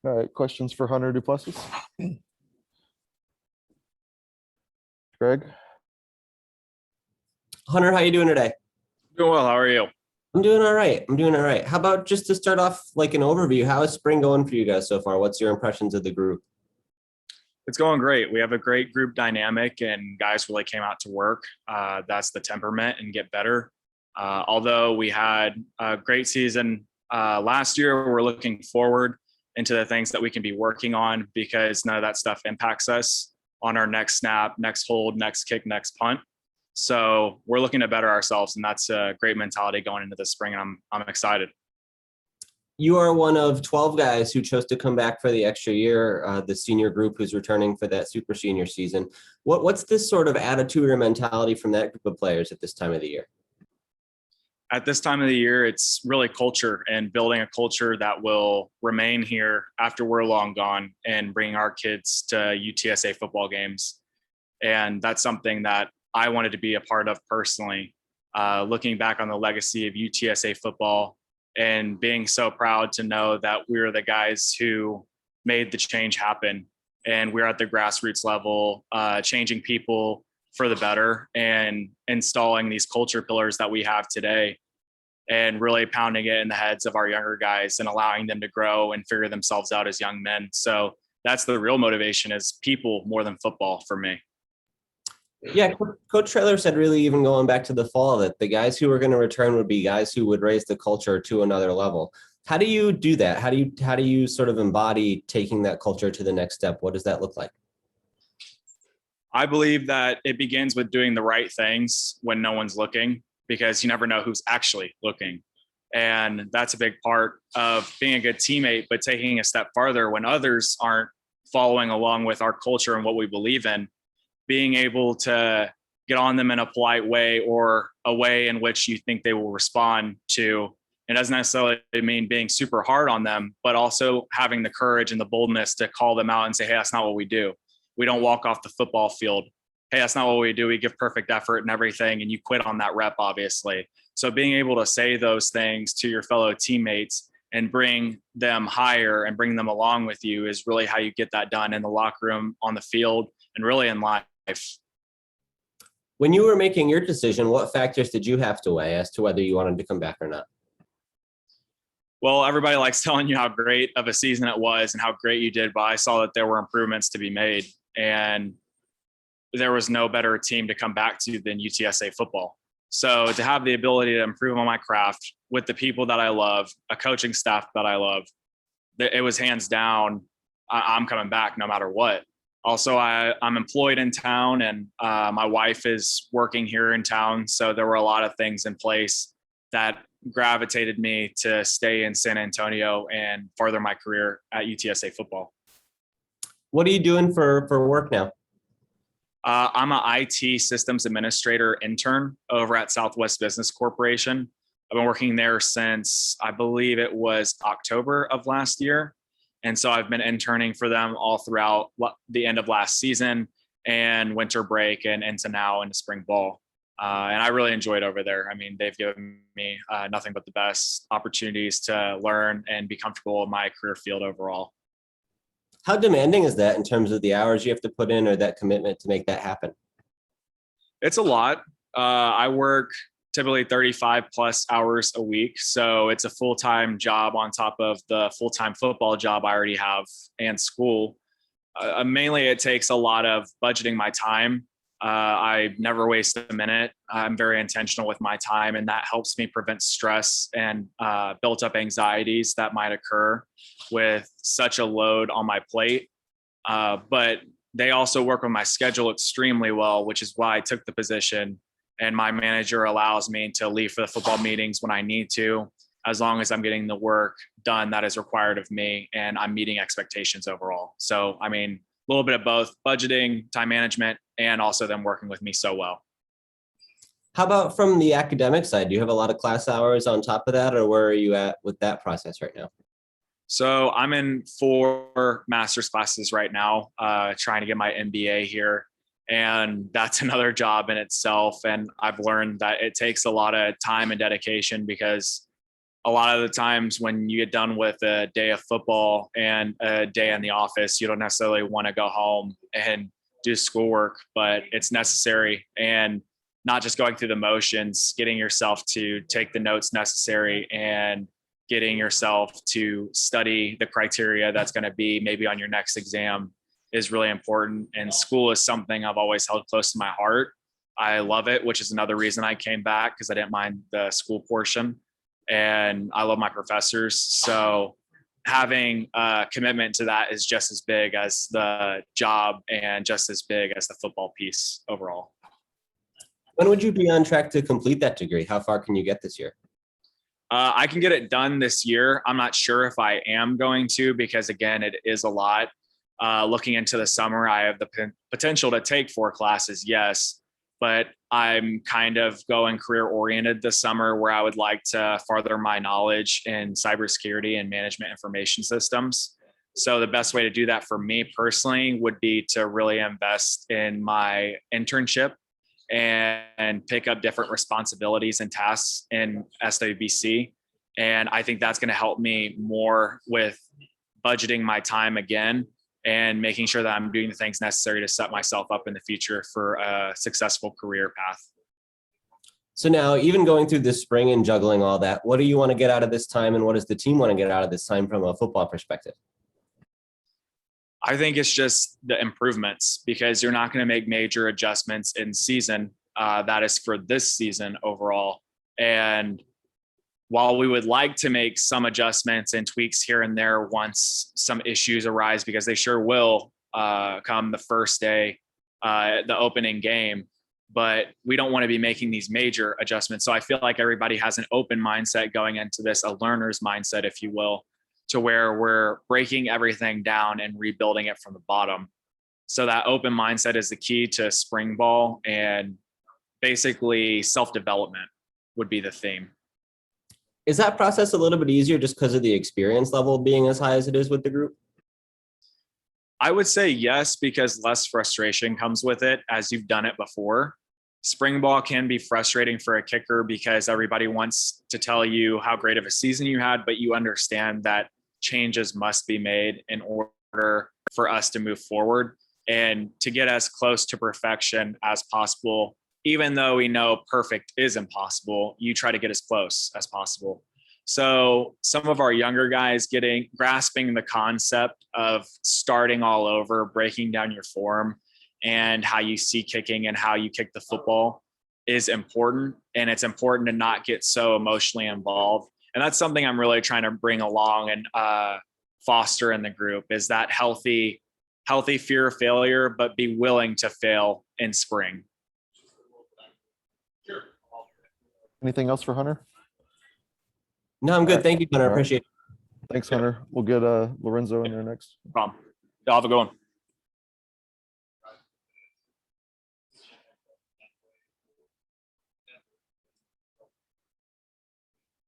All right, questions for Hunter Duplessis? Greg? Hunter, how you doing today? Doing well. How are you? I'm doing all right. I'm doing all right. How about just to start off like an overview? How is spring going for you guys so far? What's your impressions of the group? It's going great. We have a great group dynamic, and guys really came out to work. That's the temperament and get better. Although we had a great season last year, we're looking forward into the things that we can be working on because none of that stuff impacts us on our next snap, next hold, next kick, next punt. So we're looking to better ourselves, and that's a great mentality going into the spring. And I'm excited. You are one of 12 guys who chose to come back for the extra year, the senior group who's returning for that super senior season. What's this sort of attitude or mentality from that group of players at this time of the year? At this time of the year, it's really culture and building a culture that will remain here after we're long gone and bringing our kids to UTSA football games. And that's something that I wanted to be a part of personally, looking back on the legacy of UTSA football and being so proud to know that we were the guys who made the change happen. And we're at the grassroots level, changing people for the better and installing these culture pillars that we have today and really pounding it in the heads of our younger guys and allowing them to grow and figure themselves out as young men. So that's the real motivation, is people more than football for me. Yeah, Coach Traylor said really even going back to the fall that the guys who were going to return would be guys who would raise the culture to another level. How do you do that? How do you sort of embody taking that culture to the next step? What does that look like? I believe that it begins with doing the right things when no one's looking, because you never know who's actually looking. And that's a big part of being a good teammate, but taking a step farther when others aren't following along with our culture and what we believe in, being able to get on them in a polite way or a way in which you think they will respond to. It doesn't necessarily mean being super hard on them, but also having the courage and the boldness to call them out and say, hey, that's not what we do. We don't walk off the football field. Hey, that's not what we do. We give perfect effort and everything, and you quit on that rep, obviously. So being able to say those things to your fellow teammates and bring them higher and bring them along with you is really how you get that done in the locker room, on the field, and really in life. When you were making your decision, what factors did you have to weigh as to whether you wanted to come back or not? Well, everybody likes telling you how great of a season it was and how great you did, but I saw that there were improvements to be made, and there was no better team to come back to than UTSA football. So to have the ability to improve on my craft with the people that I love, a coaching staff that I love, it was hands down, I'm coming back no matter what. Also, I'm employed in town, and my wife is working here in town. So there were a lot of things in place that gravitated me to stay in San Antonio and further my career at UTSA football. What are you doing for work now? I'm an IT systems administrator intern over at Southwest Business Corporation. I've been working there since, I believe it was October of last year. And so I've been interning for them all throughout the end of last season and winter break and into now into spring ball. And I really enjoyed over there. I mean, they've given me nothing but the best opportunities to learn and be comfortable in my career field overall. How demanding is that in terms of the hours you have to put in or that commitment to make that happen? It's a lot. I work typically 35 plus hours a week. So it's a full-time job on top of the full-time football job I already have and school. Mainly it takes a lot of budgeting my time. I never waste a minute. I'm very intentional with my time, and that helps me prevent stress and built up anxieties that might occur with such a load on my plate. But they also work with my schedule extremely well, which is why I took the position. And my manager allows me to leave for the football meetings when I need to, as long as I'm getting the work done that is required of me and I'm meeting expectations overall. So, I mean, a little bit of both budgeting, time management, and also them working with me so well. How about from the academic side? Do you have a lot of class hours on top of that, or where are you at with that process right now? So I'm in 4 master's classes right now, trying to get my MBA here. And that's another job in itself. And I've learned that it takes a lot of time and dedication because a lot of the times when you get done with a day of football and a day in the office, you don't necessarily want to go home and do schoolwork, but it's necessary. And not just going through the motions, getting yourself to take the notes necessary and getting yourself to study the criteria that's going to be maybe on your next exam is really important. And school is something I've always held close to my heart. I love it, which is another reason I came back, because I didn't mind the school portion. And I love my professors. So having a commitment to that is just as big as the job and just as big as the football piece overall. When would you be on track to complete that degree? How far can you get this year? I can get it done this year. I'm not sure if I am going to, because again, it is a lot. Looking into the summer, I have the potential to take 4 classes, yes, but I'm kind of going career oriented this summer, where I would like to further my knowledge in cybersecurity and management information systems. So the best way to do that for me personally would be to really invest in my internship and pick up different responsibilities and tasks in SWBC. And I think that's going to help me more with budgeting my time again and making sure that I'm doing the things necessary to set myself up in the future for a successful career path. So now, even going through this spring and juggling all that, what do you want to get out of this time, and what does the team want to get out of this time from a football perspective? I think it's just the improvements, because you're not going to make major adjustments in season. That is for this season overall. And while we would like to make some adjustments and tweaks here and there once some issues arise, because they sure will come the first day, the opening game, but we don't want to be making these major adjustments. So I feel like everybody has an open mindset going into this, a learner's mindset, if you will, to where we're breaking everything down and rebuilding it from the bottom. So that open mindset is the key to spring ball, and basically self-development would be the theme. Is that process a little bit easier just because of the experience level being as high as it is with the group? I would say yes, because less frustration comes with it as you've done it before. Spring ball can be frustrating for a kicker because everybody wants to tell you how great of a season you had, but you understand that changes must be made in order for us to move forward and to get as close to perfection as possible. Even though we know perfect is impossible, you try to get as close as possible. So some of our younger guys grasping the concept of starting all over, breaking down your form and how you see kicking and how you kick the football is important. And it's important to not get so emotionally involved. And that's something I'm really trying to bring along and foster in the group, is that healthy fear of failure, but be willing to fail in spring. Anything else for Hunter? No, I'm good. Thank you, Hunter. I All right. appreciate it. Thanks, Hunter. We'll get Lorenzo in there next. No problem. Y'all have a good one.